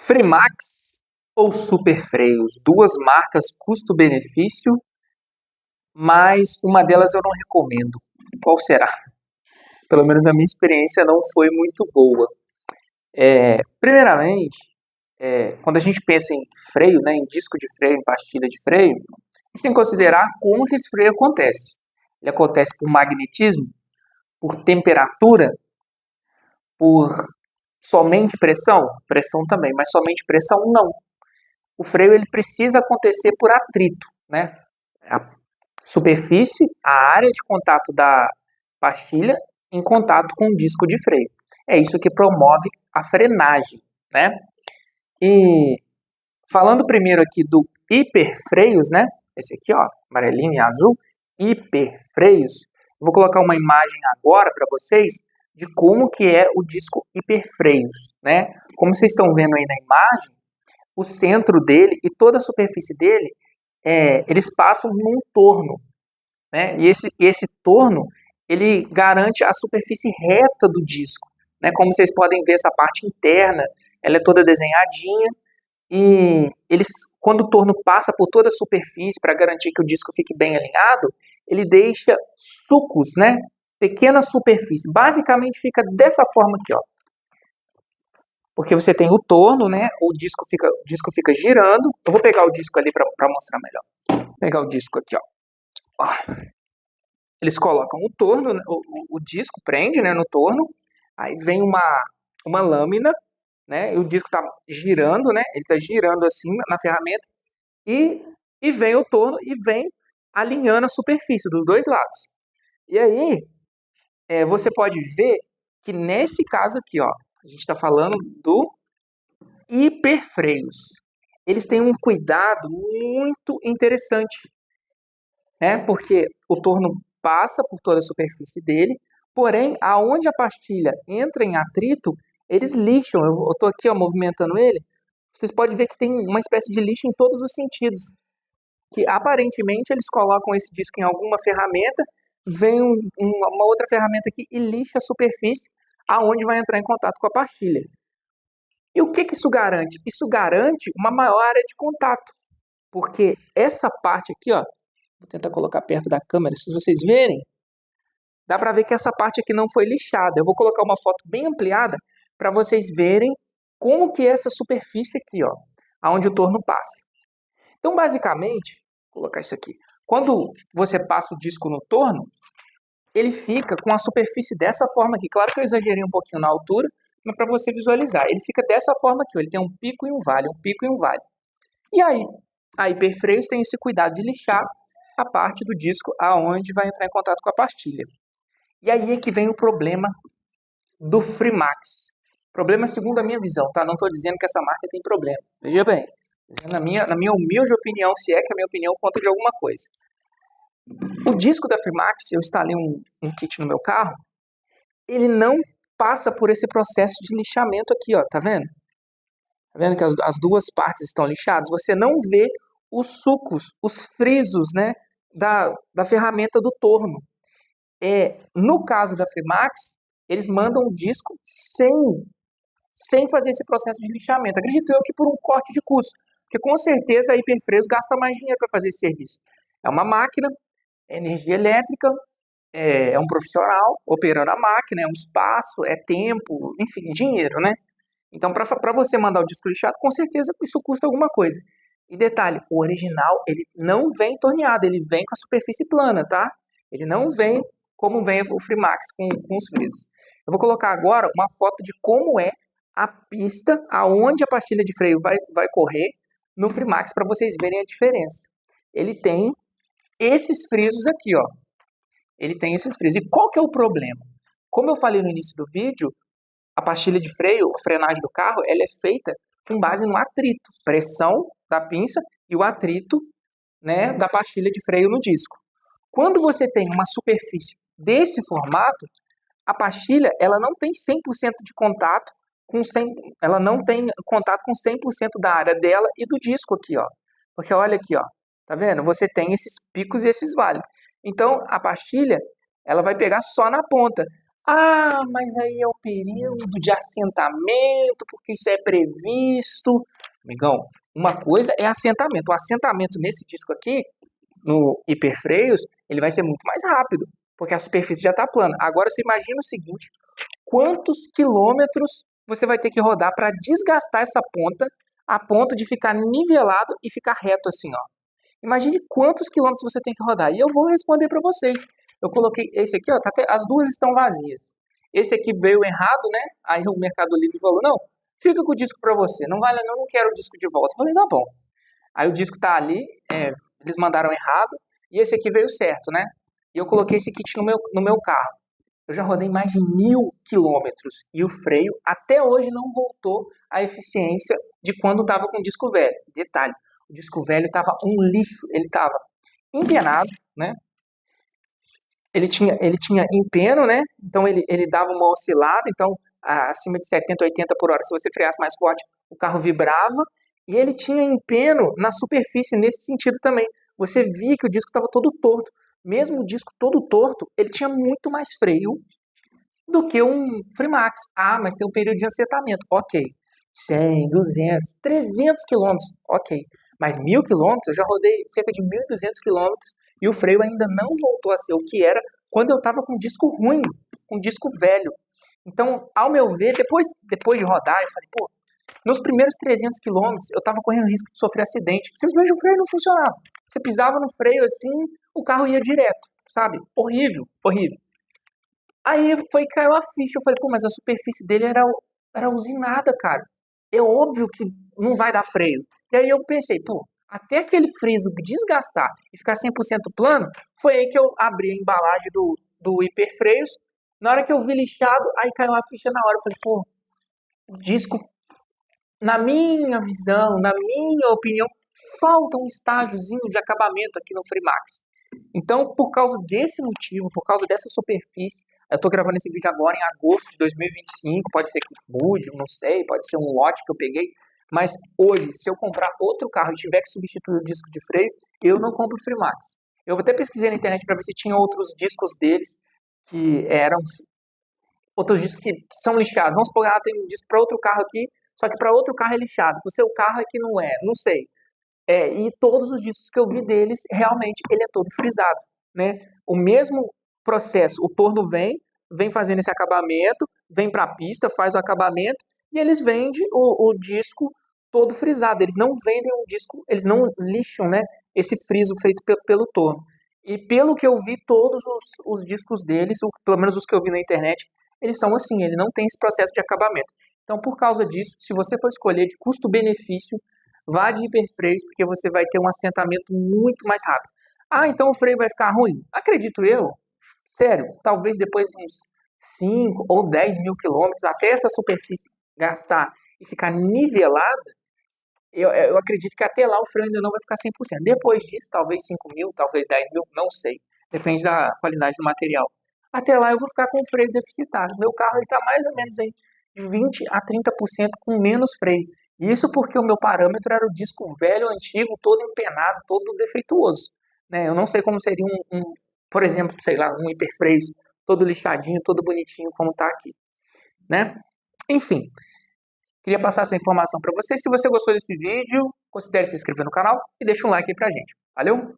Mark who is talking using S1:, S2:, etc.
S1: Fremax ou Superfreios? Duas marcas custo-benefício, mas uma delas eu não recomendo. Qual será? Pelo menos a minha experiência não foi muito boa. Primeiramente, quando a gente pensa em freio, né, em disco de freio, em pastilha de freio, a gente tem que considerar como que esse freio acontece. Ele acontece por magnetismo, por temperatura, por somente pressão? Pressão também, mas somente pressão não. O freio ele precisa acontecer por atrito, né? A superfície, a área de contato da pastilha em contato com o disco de freio. É isso que promove a frenagem, né? E falando primeiro aqui do hiperfreios, né? Esse aqui, ó, amarelinho e azul, hiperfreios. Vou colocar uma imagem agora para vocês de como que é o disco hiperfreios, né? Como vocês estão vendo aí na imagem, o centro dele e toda a superfície dele, eles passam num torno, né? E esse torno, ele garante a superfície reta do disco, né? Como vocês podem ver, essa parte interna, ela é toda desenhadinha e eles, quando o torno passa por toda a superfície para garantir que o disco fique bem alinhado, ele deixa sulcos, né? Pequena superfície. Basicamente fica dessa forma aqui, ó. Porque você tem o torno, né? O disco fica girando. Eu vou pegar o disco ali para mostrar melhor. Vou pegar o disco aqui, ó. Eles colocam o torno, o disco prende, né, no torno. Aí vem uma lâmina, né? E o disco está girando, né? Ele está girando assim na ferramenta e vem o torno e vem alinhando a superfície dos dois lados. E aí você pode ver que nesse caso aqui, ó, a gente está falando do hiperfreios. Eles têm um cuidado muito interessante, né? Porque o torno passa por toda a superfície dele, porém, aonde a pastilha entra em atrito, eles lixam. Eu estou aqui, ó, movimentando ele. Vocês podem ver que tem uma espécie de lixo em todos os sentidos. Que aparentemente eles colocam esse disco em alguma ferramenta, vem uma outra ferramenta aqui e lixa a superfície aonde vai entrar em contato com a pastilha. E o que isso garante? Isso garante uma maior área de contato, porque essa parte aqui, ó, vou tentar colocar perto da câmera, se vocês verem, dá para ver que essa parte aqui não foi lixada. Eu vou colocar uma foto bem ampliada para vocês verem como que é essa superfície aqui, ó, aonde o torno passa. Então, basicamente, vou colocar isso aqui. Quando você passa o disco no torno, ele fica com a superfície dessa forma aqui. Claro que eu exagerei um pouquinho na altura, mas para você visualizar. Ele fica dessa forma aqui, ó. Ele tem um pico e um vale, um pico e um vale. E aí, a Hiperfreios tem esse cuidado de lixar a parte do disco aonde vai entrar em contato com a pastilha. E aí é que vem o problema do Fremax. Problema segundo a minha visão, tá? Não estou dizendo que essa marca tem problema. Veja bem, na minha humilde opinião, se é que a minha opinião conta de alguma coisa. O disco da Fremax, eu instalei um kit no meu carro, ele não passa por esse processo de lixamento aqui, ó, tá vendo? Tá vendo que as duas partes estão lixadas? Você não vê os sucos, os frisos, né, da ferramenta do torno. No caso da Fremax, eles mandam o disco sem fazer esse processo de lixamento. Acredito eu que por um corte de custo, porque com certeza a Hiperfreios gasta mais dinheiro para fazer esse serviço. É uma máquina, é energia elétrica, é um profissional operando a máquina, é um espaço, é tempo, enfim, dinheiro, né? Então, para você mandar o disco lixado, com certeza isso custa alguma coisa. E detalhe, o original, ele não vem torneado, ele vem com a superfície plana, tá? Ele não vem como vem o Fremax com os frisos. Eu vou colocar agora uma foto de como é a pista aonde a pastilha de freio vai correr no Fremax para vocês verem a diferença. Ele tem esses frisos aqui, ó. Ele tem esses frisos. E qual que é o problema? Como eu falei no início do vídeo, a pastilha de freio, a frenagem do carro, ela é feita com base no atrito, pressão da pinça e o atrito, né, da pastilha de freio no disco. Quando você tem uma superfície desse formato, a pastilha ela não tem 100% de contato ela não tem contato com 100% da área dela e do disco aqui, ó. Porque olha aqui, ó. Tá vendo? Você tem esses picos e esses vales. Então, a pastilha, ela vai pegar só na ponta. Ah, mas aí é o período de assentamento, porque isso é previsto. Amigão, uma coisa é assentamento. O assentamento nesse disco aqui, no hiperfreios, ele vai ser muito mais rápido, porque a superfície já está plana. Agora você imagina o seguinte: quantos quilômetros você vai ter que rodar para desgastar essa ponta a ponto de ficar nivelado e ficar reto assim, ó. Imagine quantos quilômetros você tem que rodar. E eu vou responder para vocês. Eu coloquei esse aqui, ó, as duas estão vazias. Esse aqui veio errado, né? Aí o Mercado Livre falou: não, fica com o disco para você. Não vale, não quero o disco de volta. Eu falei: tá bom. Aí o disco tá ali, eles mandaram errado. E esse aqui veio certo, né? E eu coloquei esse kit no meu carro. Eu já rodei mais de 1.000 quilômetros e o freio até hoje não voltou à eficiência de quando estava com o disco velho. Detalhe, o disco velho estava um lixo, ele estava empenado, né? Ele tinha empeno, né? Então ele dava uma oscilada, então acima de 70, 80 por hora, se você freasse mais forte, o carro vibrava. E ele tinha empeno na superfície nesse sentido também. Você via que o disco estava todo torto. Mesmo o disco todo torto, ele tinha muito mais freio do que um Freemax. Ah, mas tem um período de assentamento. Ok. 100, 200, 300 quilômetros. Ok. Mas 1.000 quilômetros, eu já rodei cerca de 1.200 quilômetros e o freio ainda não voltou a ser o que era quando eu estava com disco ruim, com disco velho. Então, ao meu ver, depois de rodar, eu falei, pô, nos primeiros 300 quilômetros eu estava correndo risco de sofrer acidente. Simplesmente o freio não funcionava. Você pisava no freio assim, o carro ia direto, sabe? Horrível, horrível. Aí foi que caiu a ficha. Eu falei, pô, mas a superfície dele era usinada, cara. É óbvio que não vai dar freio. E aí eu pensei, pô, até aquele friso desgastar e ficar 100% plano, foi aí que eu abri a embalagem do hiperfreios. Na hora que eu vi lixado, aí caiu a ficha na hora. Eu falei, pô, o disco, na minha visão, na minha opinião, falta um estágiozinho de acabamento aqui no Freemax. Então, por causa desse motivo, por causa dessa superfície, eu estou gravando esse vídeo agora em agosto de 2025, pode ser que mude, não sei, pode ser um lote que eu peguei, mas hoje, se eu comprar outro carro e tiver que substituir o disco de freio, eu não compro o Freemax. Eu até pesquisei na internet para ver se tinha outros discos deles que eram outros discos que são lixados. Vamos supor, tem um disco para outro carro aqui, só que para outro carro é lixado. O seu carro é que não é, não sei. E todos os discos que eu vi deles, realmente, ele é todo frisado, né? O mesmo processo, o torno vem fazendo esse acabamento, vem para a pista, faz o acabamento, e eles vendem o disco todo frisado. Eles não vendem um disco, eles não lixam, né, esse friso feito pelo torno. E pelo que eu vi, todos os discos deles, pelo menos os que eu vi na internet, eles são assim, ele não tem esse processo de acabamento. Então, por causa disso, se você for escolher de custo-benefício, vá de hiperfreios, porque você vai ter um assentamento muito mais rápido. Ah, então o freio vai ficar ruim? Acredito eu. Sério, talvez depois de uns 5 ou 10 mil quilômetros, até essa superfície gastar e ficar nivelada, eu acredito que até lá o freio ainda não vai ficar 100%. Depois disso, talvez 5 mil, talvez 10 mil, não sei. Depende da qualidade do material. Até lá eu vou ficar com o freio deficitário. Meu carro está mais ou menos aí de 20 a 30% com menos freio. Isso porque o meu parâmetro era o disco velho, antigo, todo empenado, todo defeituoso. Né? Eu não sei como seria por exemplo, sei lá, um hiperfreio todo lixadinho, todo bonitinho como está aqui. Né? Enfim, queria passar essa informação para você. Se você gostou desse vídeo, considere se inscrever no canal e deixa um like aí pra gente. Valeu?